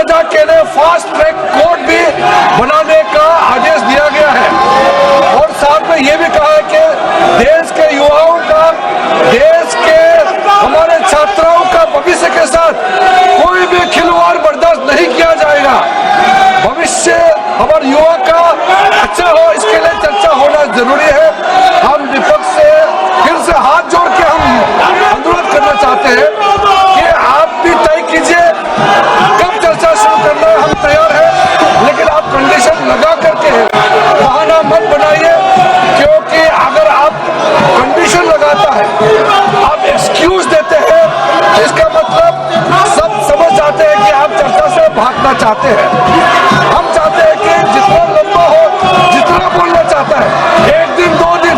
सजा के लिए फास्ट ट्रैक कोर्ट भी बनाने का आदेश दिया गया है और साथ में ये भी कहा है कि देश के युवाओं का, देश के हमारे छात्राओं का भविष्य के साथ कोई भी खिलवाड़ बर्दाश्त नहीं किया जाएगा। भविष्य हमारे युवा का अच्छा हो, इसके लिए चर्चा होना जरूरी है। हम विपक्ष से फिर से हाथ जोड़ के हम अनुरोध करना चाहते हैं कि आप भी तय कीजिए कब चर्चा शुरू करना है, हम तैयार हैं, लेकिन आप कंडीशन लगा करके बहाना मत बनाइए, क्योंकि अगर आप कंडीशन लगाता है, आप एक्सक्यूज देते हैं, इसका मतलब सब समझ जाते हैं कि आप चर्चा से भागना चाहते हैं। हम चाहते हैं कि जितना लंबा हो, जितना बोलना चाहता है, 1 दिन 2 दिन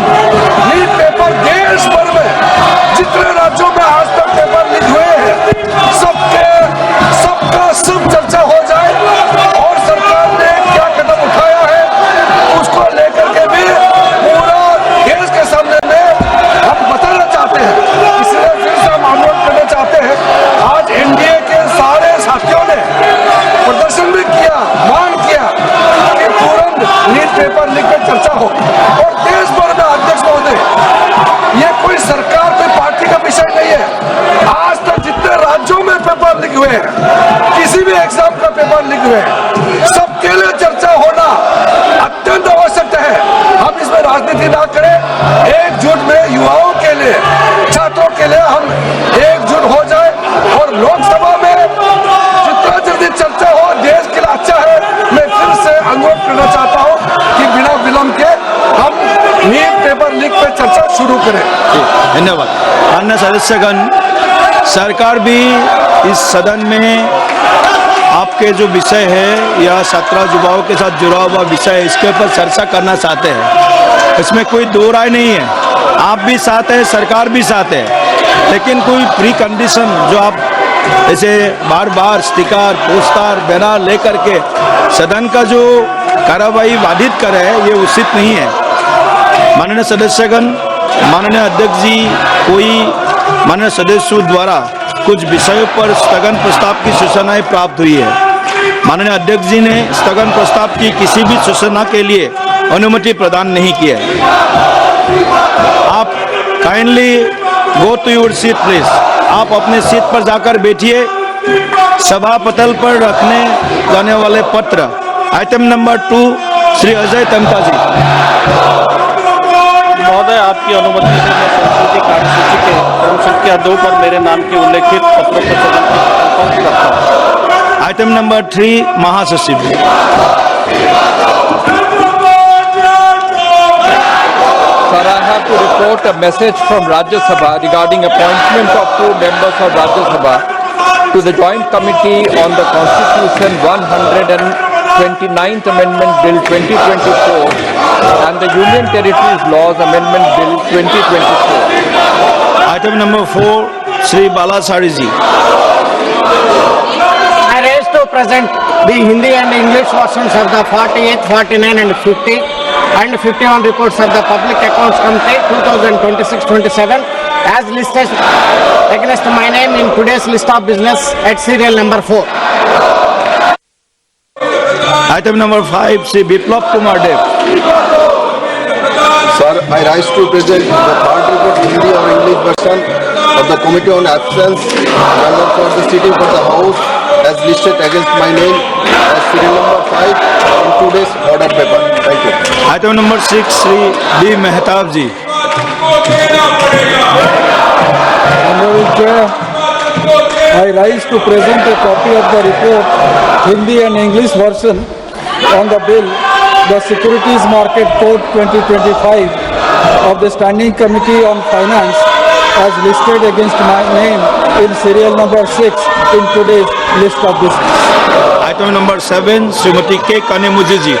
लीक पेपर देश भर में जितने राज्यों में आज तक पेपर लीक हुए हैं सबका सब चर्चा हो जाए और सरकार ने क्या कदम उठाया है उसको लेकर के भी पूरा देश के सामने में हम बताना चाहते हैं। इसलिए फिर से हम अनुरोध करना चाहते हैं, आज एनडीए के सारे साथियों ने प्रदर्शन भी किया, मांग किया कि तुरंत लीक पेपर लीक पर चर्चा हो और देश भर में अध्यक्ष महोदय, ये कोई सरकार कोई पार्टी का विषय नहीं है। आज तक जितने राज्यों में पेपर लीक हुए हैं, किसी भी एग्जाम का पेपर लीक हुए हैं, सबके लिए चर्चा होना अत्यंत आवश्यक है। हम इसमें राजनीति ना करें, एकजुट में युवाओं के लिए, छात्रों के लिए हम एकजुट हो जाए और लोकसभा में जितना जल्दी चर्चा हो देश के लिए अच्छा है। मैं फिर से अनुरोध करना चाहता हूँ कि बिना विलंब के हम लीक पेपर लीक पर चर्चा शुरू करें। धन्यवाद। अन्य सदस्यगण, सरकार भी इस सदन में आपके जो विषय है या छात्र युवाओं के साथ जुड़ा हुआ विषय है, इसके ऊपर चर्चा करना चाहते हैं। इसमें कोई दो राय नहीं है, आप भी साथ हैं, सरकार भी साथ है, लेकिन कोई प्री कंडीशन जो आप ऐसे बार बार स्टिकर, पोस्टर, बैनर लेकर के सदन का जो कार्रवाई बाधित करे, ये उचित नहीं है। माननीय सदस्यगण, माननीय अध्यक्ष जी, कोई माननीय सदस्यों द्वारा कुछ विषयों पर स्थगन प्रस्ताव की सूचनाएं प्राप्त हुई है। माननीय अध्यक्ष जी ने स्थगन प्रस्ताव की किसी भी सूचना के लिए अनुमति प्रदान नहीं की है। आप kindly go to your seat please. आप अपने सीट पर जाकर बैठिए। सभा पटल पर रखने जाने वाले पत्र आइटम नंबर 2 श्री अजय तमता जी। महोदय, आपकी अनुमति से मैं संस्कृति कार्यसूची के क्रम संख्या 2 पर मेरे नाम के उल्लेखित पत्रों पर संकल्प करता हूँ। आइटम नंबर 3 महासचिव। Sir, I have to report a message from Rajya Sabha regarding appointment of 2 members of Rajya Sabha to the Joint Committee on the Constitution 129th Amendment Bill 2024 and the Union Territories Laws Amendment Bill 2024. Item number 4 Shri Bala साड़ी ji. I raise to present the Hindi and English versions of the 48, 49 and 50 and 51 reports of the Public Accounts Committee 2026-27 as listed against my name in today's list of business at serial number 4. Item number 5 Shri Biplab Kumar Deb. Sir, I rise to present the third report Hindi or English version of the Committee on Absence member for the sitting for the House as listed against my name as serial number 5 in today's order paper. Thank you. Item number 6 Shri B Mahtab ji. Honorable Chair, I rise to present a copy of the report, Hindi and English version, on the bill, the Securities Market Code 2025 of the Standing Committee on Finance as listed against my name in serial number 6 in today's list of business. Item number 7 Shrimati के कनिमुजी जी।